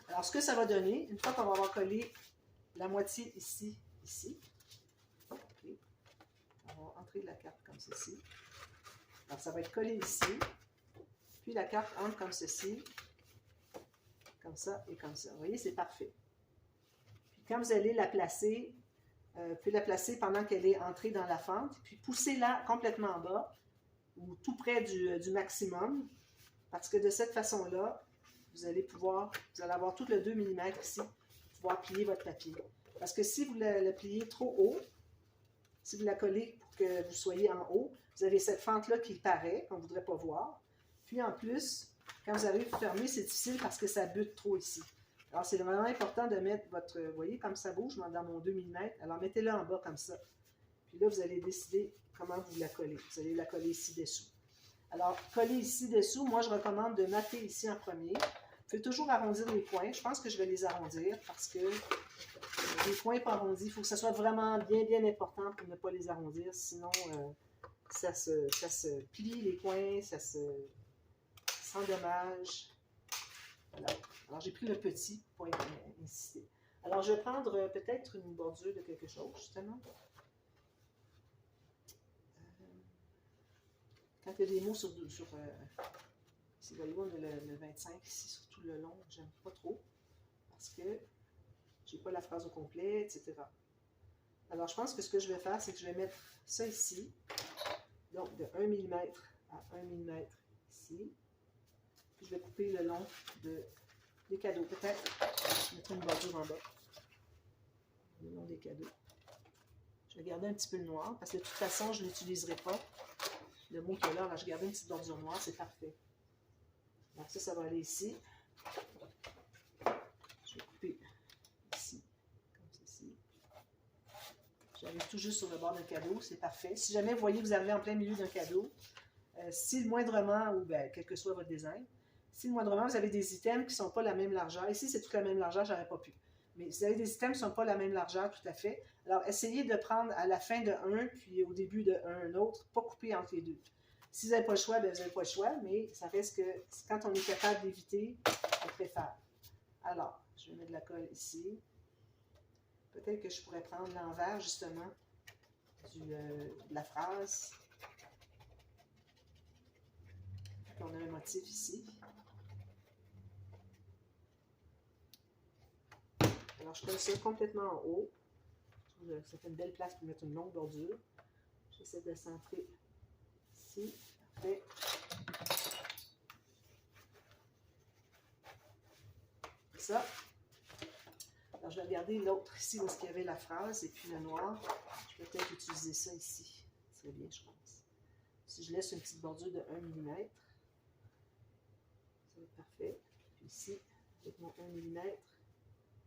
Alors, ce que ça va donner, une fois qu'on va avoir collé la moitié ici, okay. On va entrer la carte comme ceci. Alors, ça va être collé ici. Puis, la carte entre comme ceci. Comme ça et comme ça. Vous voyez, c'est parfait. Puis, quand vous allez la placer, vous pouvez la placer pendant qu'elle est entrée dans la fente. Puis, poussez-la complètement en bas ou tout près du maximum. Parce que de cette façon-là, vous allez avoir tout le 2 mm ici pour pouvoir plier votre papier. Parce que si vous le pliez trop haut, si vous la collez pour que vous soyez en haut, vous avez cette fente-là qui paraît, qu'on ne voudrait pas voir. Puis en plus, quand vous arrivez à fermer, c'est difficile parce que ça bute trop ici. Alors c'est vraiment important de mettre votre, vous voyez comme ça bouge dans mon 2 mm, alors mettez-le en bas comme ça. Puis là, vous allez décider comment vous la collez. Vous allez la coller ici dessous. Alors, coller ici dessous, moi je recommande de noter ici en premier. Vous pouvez toujours arrondir les points. Je pense que je vais les arrondir parce que les points pas arrondis, il faut que ça soit vraiment bien important pour ne pas les arrondir. Sinon, ça se plie les coins, ça se s'endommage. Voilà. Alors, j'ai pris le petit pour insister. Alors, je vais prendre peut-être une bordure de quelque chose, justement. Quand il y a des mots sur ici, voyez-vous, on a le 25 ici, surtout le long, j'aime pas trop, parce que j'ai pas la phrase au complet, etc. Alors, je pense que ce que je vais faire, c'est que je vais mettre ça ici, donc de 1 mm à 1 mm ici, puis je vais couper le long des cadeaux. Peut-être mettre une bordure en bas, le long des cadeaux. Je vais garder un petit peu le noir, parce que de toute façon, je ne l'utiliserai pas. Le mot qui est là, alors je garde une petite bordure noire, c'est parfait. Donc ça va aller ici. Je vais couper ici, comme ceci. J'arrive tout juste sur le bord d'un cadeau, c'est parfait. Si jamais vous voyez que vous arrivez en plein milieu d'un cadeau, si le moindrement, ou bien, quel que soit votre design, si le moindrement vous avez des items qui ne sont pas la même largeur, ici c'est toute la même largeur, j'aurais pas pu. Mais si vous avez des items qui ne sont pas la même largeur, tout à fait, alors essayez de prendre à la fin de un, puis au début de un autre, pas couper entre les deux. Si vous n'avez pas le choix, bien, vous n'avez pas le choix, mais ça reste que quand on est capable d'éviter, on préfère. Alors, je vais mettre de la colle ici. Peut-être que je pourrais prendre l'envers, justement, de la phrase. On a un motif ici. Alors, je colle ça complètement en haut. Je trouve que ça fait une belle place pour mettre une longue bordure. J'essaie de centrer ici. Parfait. Ça. Alors, je vais regarder l'autre ici où il y avait la phrase et puis le noir. Je vais peut-être utiliser ça ici. C'est bien, je pense. Si je laisse une petite bordure de 1 mm, ça va être parfait. Puis ici, avec mon 1 mm,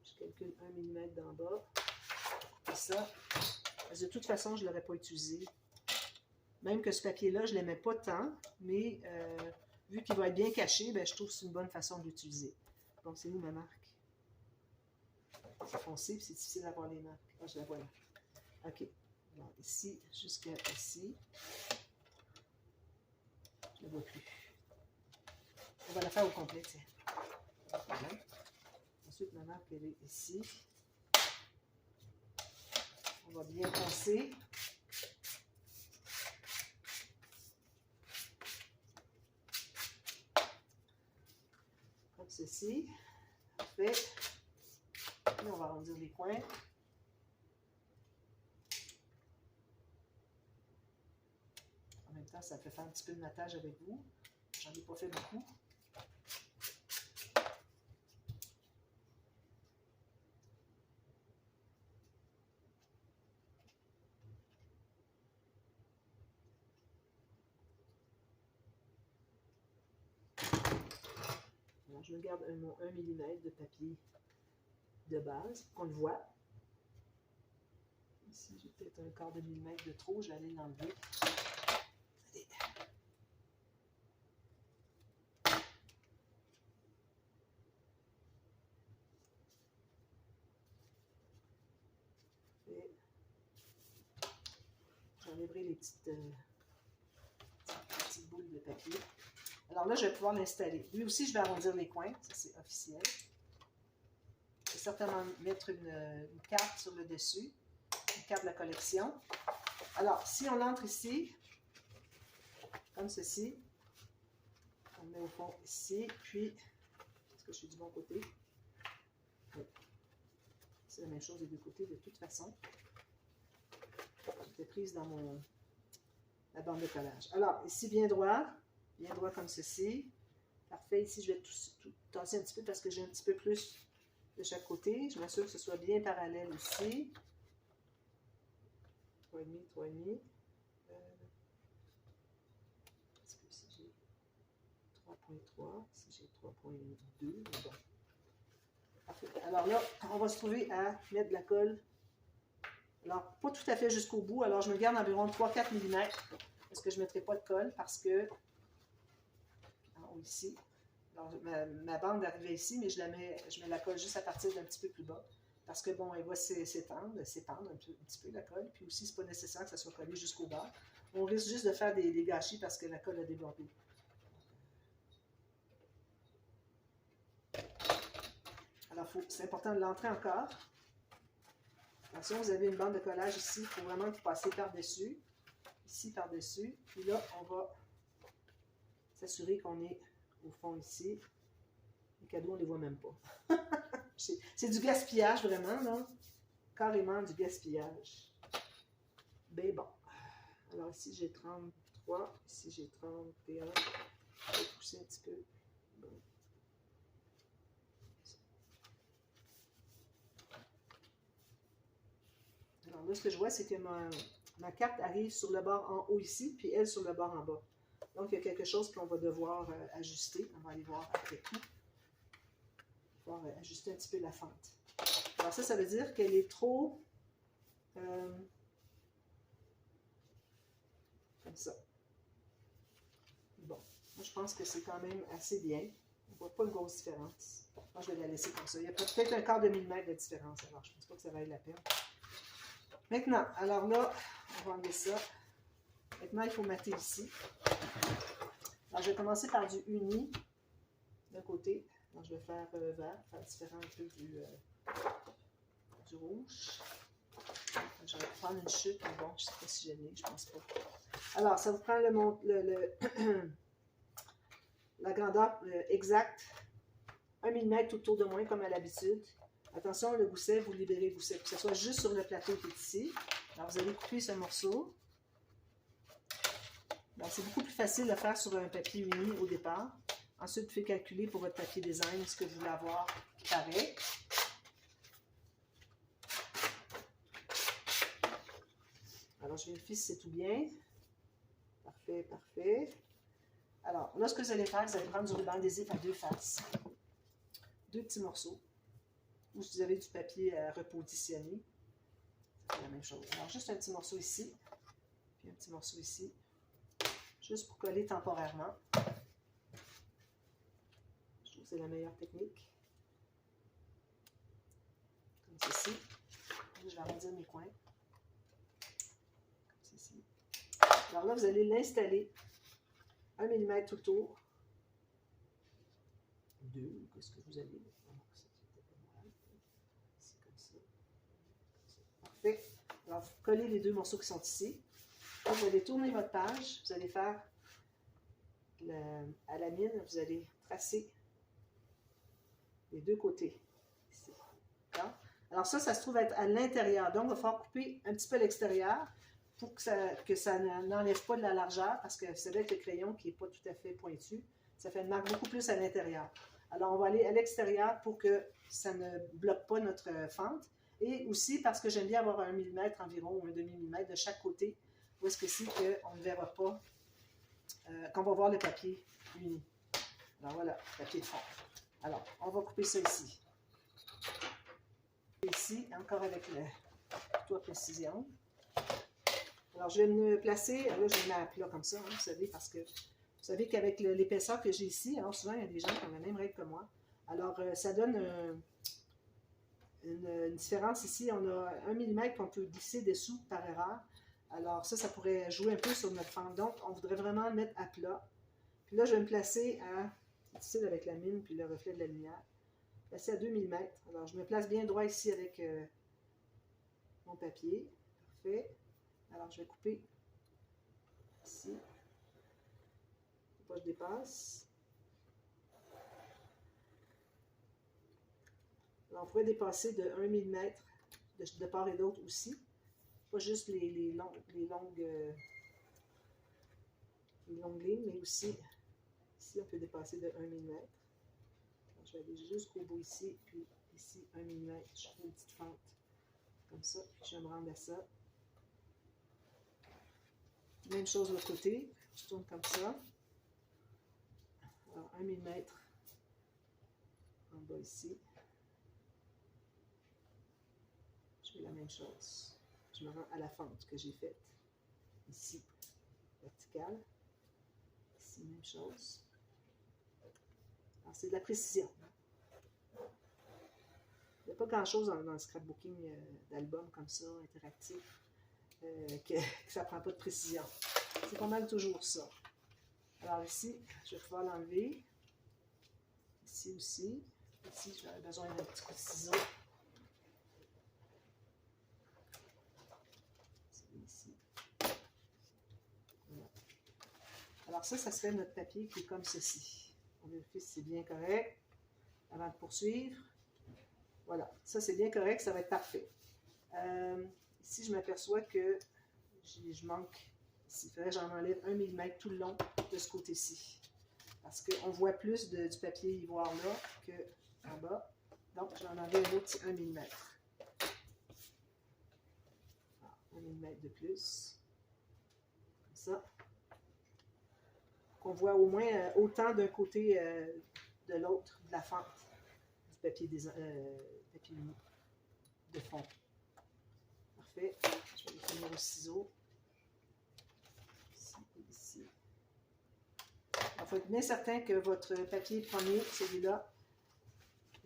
je calcule 1 mm d'en bas. Et ça, parce que de toute façon, je ne l'aurais pas utilisé. Même que ce papier-là, je ne l'aimais pas tant, mais vu qu'il va être bien caché, ben, je trouve que c'est une bonne façon de l'utiliser. Donc, c'est où ma marque? C'est foncé, puis c'est difficile d'avoir les marques. Ah, je la vois là. OK. Donc, ici, jusqu'à ici. Je ne la vois plus. On va la faire au complet, tiens. Voilà. Ensuite, ma marque, elle est ici. On va bien poncer. Comme ceci. Parfait. Puis, on va arrondir les coins. En même temps, ça fait faire un petit peu de nattage avec vous. J'en ai pas fait beaucoup. Alors, je garde mon 1 mm de papier de base pour qu'on le voit. Ici, j'ai peut-être un quart de millimètre de trop, je vais aller l'enlever. j'enlèverai les petites boules de papier. Alors là, je vais pouvoir l'installer. Lui aussi, je vais arrondir les coins, ça c'est officiel. Je vais certainement mettre une carte sur le dessus, une carte de la collection. Alors, si on l'entre ici, comme ceci, on le met au fond ici, puis, est-ce que je suis du bon côté? Oui. C'est la même chose des deux côtés de toute façon. J'étais prise dans la bande de collage. Alors, ici, bien droit comme ceci. Parfait. Ici, je vais tout tasser un petit peu parce que j'ai un petit peu plus de chaque côté. Je m'assure que ce soit bien parallèle ici. 3,5, 3,5. Ici, j'ai 3,3. Ici, j'ai 3,2. Bon. Parfait. Alors là, on va se trouver à mettre de la colle. Alors, pas tout à fait jusqu'au bout. Alors, je me garde environ 3-4 mm. Parce que je ne mettrai pas de colle parce que ici. Alors, ma bande arrivait ici, mais je mets la colle juste à partir d'un petit peu plus bas. Parce que, bon, elle va s'épandre un petit peu la colle. Puis aussi, ce n'est pas nécessaire que ça soit collé jusqu'au bas. On risque juste de faire des gâchis parce que la colle a débordé. Alors, c'est important de l'entrer encore. Attention, vous avez une bande de collage ici. Il faut vraiment que vous passiez par-dessus. Ici, par-dessus. Puis là, on va s'assurer qu'on est au fond ici. Les cadeaux, on ne les voit même pas. C'est du gaspillage, vraiment, là. Carrément du gaspillage. Ben bon. Alors ici, j'ai 33. Ici, j'ai 31. Je vais pousser un petit peu. Bon. Alors là, ce que je vois, c'est que ma carte arrive sur le bord en haut ici, puis elle sur le bord en bas. Donc, il y a quelque chose qu'on va devoir ajuster. On va aller voir après tout. On va devoir ajuster un petit peu la fente. Alors ça veut dire qu'elle est trop... comme ça. Bon, moi je pense que c'est quand même assez bien. On ne voit pas une grosse différence. Moi, je vais la laisser comme ça. Il y a peut-être un quart de millimètre de différence. Alors, je ne pense pas que ça vaille la peine. Maintenant, alors là, on va enlever ça. Maintenant, il faut mater ici. Alors, je vais commencer par du uni d'un côté. Donc, je vais faire vert, faire différent un peu du rouge. Je vais prendre une chute, mais bon, je ne sais pas si je l'ai, je ne pense pas. Alors, ça vous prend la grandeur exacte, 1 mm autour de moins, comme à l'habitude. Attention, le gousset, vous libérez le gousset, pour que ce soit juste sur le plateau qui est ici. Alors, vous allez couper ce morceau. C'est beaucoup plus facile de le faire sur un papier uni au départ. Ensuite, vous pouvez calculer pour votre papier design ce que vous voulez avoir pareil. Alors, je vérifie si c'est tout bien. Parfait, parfait. Alors, là, ce que vous allez faire, vous allez prendre du ruban adhésif à deux faces. Deux petits morceaux. Ou si vous avez du papier à repositionner, ça fait la même chose. Alors, juste un petit morceau ici, puis un petit morceau ici, juste pour coller temporairement. Je trouve que c'est la meilleure technique. Comme ceci. Je vais arrondir mes coins. Comme ceci. Alors là, vous allez l'installer 1 mm tout autour. 2, qu'est-ce que vous avez? C'est comme ça. Parfait. Alors, vous collez les deux morceaux qui sont ici. Là, vous allez tourner votre page. Vous allez faire à la mine, vous allez tracer les deux côtés. Ici. Alors ça se trouve être à l'intérieur. Donc, il va falloir couper un petit peu l'extérieur pour que ça n'enlève pas de la largeur, parce que vous savez, avec le crayon qui n'est pas tout à fait pointu, ça fait une marque beaucoup plus à l'intérieur. Alors, on va aller à l'extérieur pour que ça ne bloque pas notre fente. Et aussi parce que j'aime bien avoir 1 mm environ, ou un demi-millimètre de chaque côté, où est-ce que c'est qu'on ne verra pas, qu'on va voir le papier uni. Alors voilà, papier de fond. Alors, on va couper ça ici. Ici, encore avec le couteau à précision. Alors, je vais me placer, là, je vais me mettre à plat comme ça, hein, vous savez, parce que vous savez qu'avec l'épaisseur que j'ai ici, alors souvent, il y a des gens qui ont la même règle que moi. Alors, ça donne une différence ici. On a 1 mm qu'on peut glisser dessous par erreur. Alors ça pourrait jouer un peu sur notre fente. Donc, on voudrait vraiment le mettre à plat. Puis là, je vais me placer à, c'est difficile avec la mine puis le reflet de la lumière, placer à 2 mm. Alors, je me place bien droit ici avec mon papier. Parfait. Alors, je vais couper ici. Faut pas que je dépasse. Alors, on pourrait dépasser de 1 mm de part et d'autre aussi. Pas juste les longues lignes, mais aussi ici, on peut dépasser de 1 mm. Alors, je vais aller jusqu'au bout ici, puis ici, 1 mm. Je fais une petite fente comme ça, puis je vais me rendre à ça. Même chose de l'autre côté, je tourne comme ça. Alors, 1 mm en bas ici. Je fais la même chose. Je me rends à la fente que j'ai faite. Ici, verticale. Ici, même chose. Alors, c'est de la précision. Il n'y a pas grand-chose dans le scrapbooking d'albums comme ça, interactif, que ça ne prend pas de précision. C'est pas mal toujours ça. Alors ici, je vais pouvoir l'enlever. Ici aussi. Ici, j'aurais besoin d'un petit coup de ciseau. Ici. Voilà. Alors ça serait notre papier qui est comme ceci. On vérifie si c'est bien correct avant de poursuivre. Voilà, ça c'est bien correct, ça va être parfait. Ici, je m'aperçois que je manque. Ici, il faudrait que j'en enlève 1 mm tout le long de ce côté-ci. Parce qu'on voit plus du papier ivoire là qu'en bas. Donc, j'en enlève un autre petit 1 mm. Alors, 1 mm de plus. Comme ça. Qu'on voit au moins autant d'un côté de l'autre de la fente du papier, papier de fond. Parfait. Je vais le finir au ciseau. Ici et ici. Il faut être bien certain que votre papier premier, celui-là,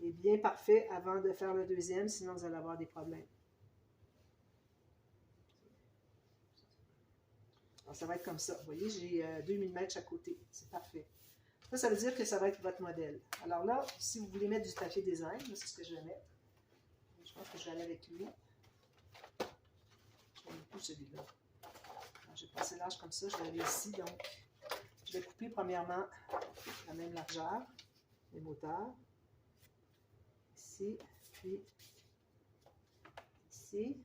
est bien parfait avant de faire le deuxième, sinon vous allez avoir des problèmes. Alors, ça va être comme ça. Vous voyez, j'ai 2 mm chaque côté. C'est parfait. Ça veut dire que ça va être votre modèle. Alors là, si vous voulez mettre du papier design, c'est ce que je vais mettre. Je pense que je vais aller avec lui. Je vais mettre tout celui-là. Je vais passer l'âge comme ça. Je vais aller ici. Donc, je vais couper premièrement la même largeur, les moteurs. Ici, puis ici.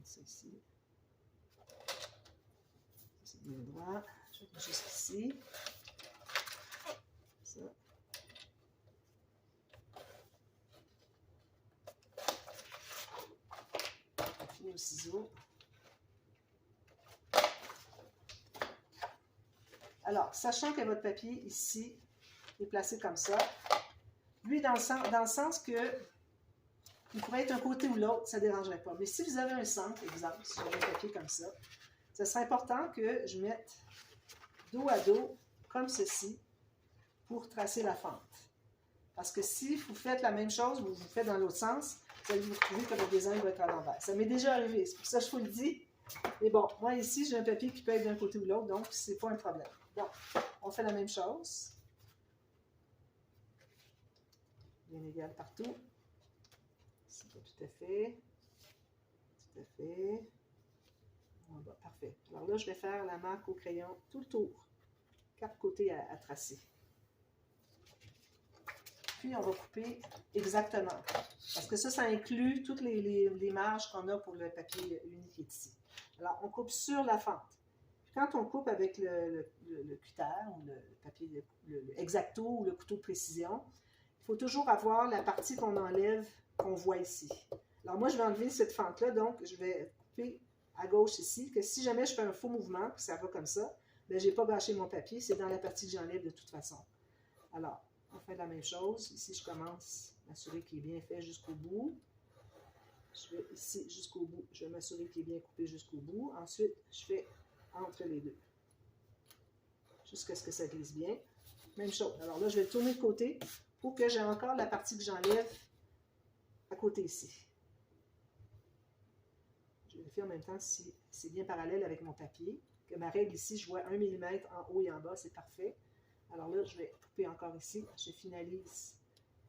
Ça ici. C'est bien droit. Je vais jusqu'ici. Ça. On finit au ciseau. Alors, sachant que votre papier ici est placé comme ça, lui, dans le sens que il pourrait être un côté ou l'autre, ça ne dérangerait pas. Mais si vous avez un centre, exemple, si j'ai un papier comme ça, ce serait important que je mette dos à dos, comme ceci, pour tracer la fente. Parce que si vous faites la même chose, vous faites dans l'autre sens, vous allez vous retrouver que le design va être à l'envers. Ça m'est déjà arrivé, c'est pour ça que je vous le dis. Mais bon, moi ici, j'ai un papier qui peut être d'un côté ou l'autre, donc c'est pas un problème. Donc, on fait la même chose. Bien égal partout. C'est pas tout à fait. Tout à fait. En bas, parfait. Alors là, je vais faire la marque au crayon tout le tour. 4 côtés à tracer. Puis, on va couper exactement. Parce que ça inclut toutes les marges qu'on a pour le papier unique qui est ici. Alors, on coupe sur la fente. Quand on coupe avec le cutter ou le papier, le X-Acto ou le couteau de précision, il faut toujours avoir la partie qu'on enlève, qu'on voit ici. Alors moi, je vais enlever cette fente-là, donc je vais couper à gauche ici, que si jamais je fais un faux mouvement, que ça va comme ça, bien, je n'ai pas gâché mon papier, c'est dans la partie que j'enlève de toute façon. Alors, on fait la même chose. Ici, je commence à m'assurer qu'il est bien fait jusqu'au bout. Je vais ici jusqu'au bout, je vais m'assurer qu'il est bien coupé jusqu'au bout. Ensuite, je fais entre les deux, jusqu'à ce que ça glisse bien. Même chose. Alors là, je vais tourner de côté faut que j'ai encore la partie que j'enlève à côté ici. Je vérifie en même temps si c'est bien parallèle avec mon papier. Que ma règle ici, je vois 1 mm en haut et en bas, c'est parfait. Alors là, je vais couper encore ici. Je finalise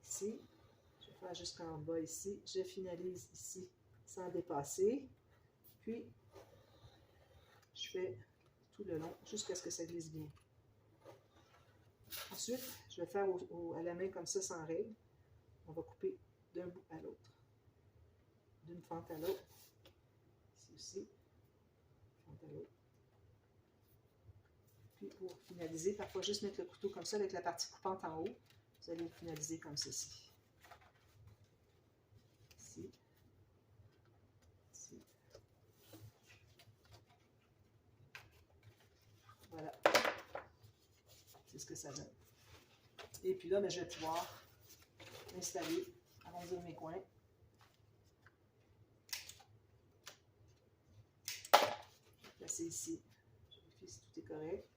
ici. Je vais faire jusqu'en bas ici. Je finalise ici sans dépasser. Puis, je fais tout le long jusqu'à ce que ça glisse bien. Ensuite, je vais faire à la main comme ça sans règle. On va couper d'un bout à l'autre. D'une fente à l'autre. Ici aussi. Fente à l'autre. Puis pour finaliser, parfois juste mettre le couteau comme ça avec la partie coupante en haut. Vous allez finaliser comme ceci. Ici. Ici. Voilà. C'est ce que ça donne. Et puis là, je vais pouvoir installer, arrondir mes coins. Placer ici. Je vérifie si tout est correct.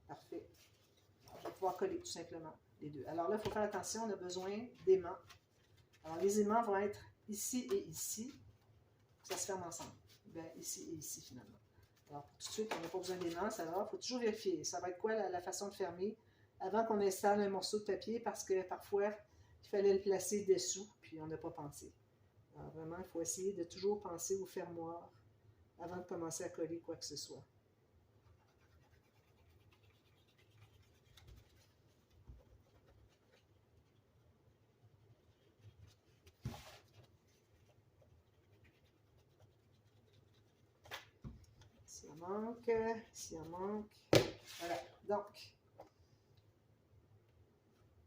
Parfait. Je vais pouvoir coller tout simplement les deux. Alors là, il faut faire attention, on a besoin d'aimants. Alors les aimants vont être ici et ici. Ça se ferme ensemble. Bien, ici et ici finalement. Alors pour tout de suite, on n'a pas besoin d'aimants, ça va. Il faut toujours vérifier. Ça va être quoi la façon de fermer avant qu'on installe un morceau de papier parce que parfois, il fallait le placer dessous, puis on n'a pas pensé. Alors vraiment, il faut essayer de toujours penser au fermoir avant de commencer à coller quoi que ce soit. S'il en manque, s'il en manque. Voilà, donc,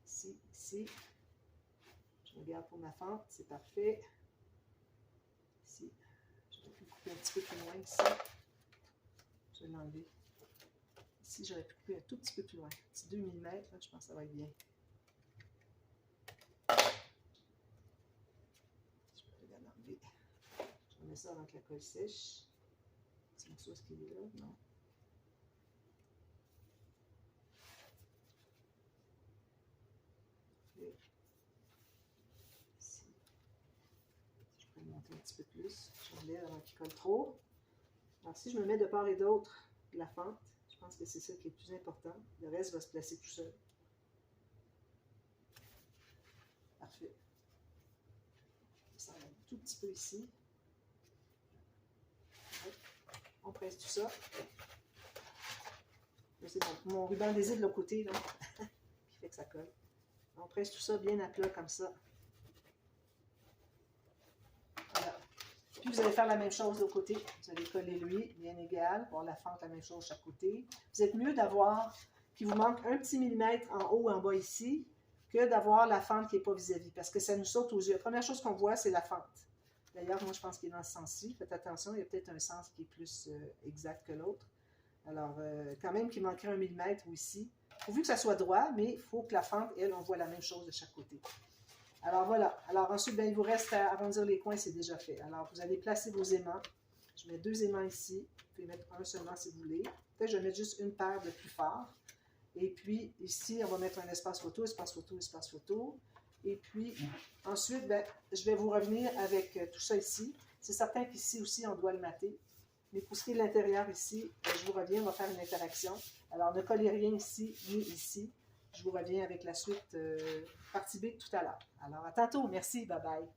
ici, je regarde pour ma fente, c'est parfait. Ici, je vais couper un petit peu plus loin ici. Je vais l'enlever. Ici, j'aurais pu couper un tout petit peu plus loin. Un petit 2 mm, là, je pense que ça va être bien. Je vais l'enlever. Je remets ça avant que la colle sèche. C'est une chose qui est là, non? Et ici. Je peux le monter un petit peu plus. J'enlève avant qu'il colle trop. Alors, si je me mets de part et d'autre de la fente, je pense que c'est ça qui est le plus important. Le reste va se placer tout seul. Parfait. Ça va un tout petit peu ici. On presse tout ça. C'est mon ruban adhésif de l'autre côté, là, qui fait que ça colle. On presse tout ça bien à plat comme ça. Voilà. Puis vous allez faire la même chose de l'autre côté. Vous allez coller lui, bien égal. Pour la fente, la même chose de chaque côté. Vous êtes mieux d'avoir qu'il vous manque un petit millimètre en haut ou en bas ici que d'avoir la fente qui n'est pas vis-à-vis, parce que ça nous saute aux yeux. La première chose qu'on voit, c'est la fente. D'ailleurs, moi, je pense qu'il est dans ce sens-ci. Faites attention, il y a peut-être un sens qui est plus exact que l'autre. Alors, quand même qu'il manquerait 1 mm ou ici. Pourvu que ça soit droit, mais il faut que la fente, elle, on voit la même chose de chaque côté. Alors, voilà. Alors, ensuite, bien, il vous reste à arrondir les coins, c'est déjà fait. Alors, vous allez placer vos aimants. Je mets 2 aimants ici. Vous pouvez mettre un seulement si vous voulez. Peut-être que je vais mettre juste une paire de plus fort. Et puis, ici, on va mettre un espace photo, espace photo, espace photo. Et puis, ensuite, bien, je vais vous revenir avec tout ça ici. C'est certain qu'ici aussi, on doit le mater. Mais pour ce qui est de l'intérieur ici, je vous reviens, on va faire une interaction. Alors, ne collez rien ici ni ici. Je vous reviens avec la suite partie B tout à l'heure. Alors, à tantôt. Merci. Bye bye.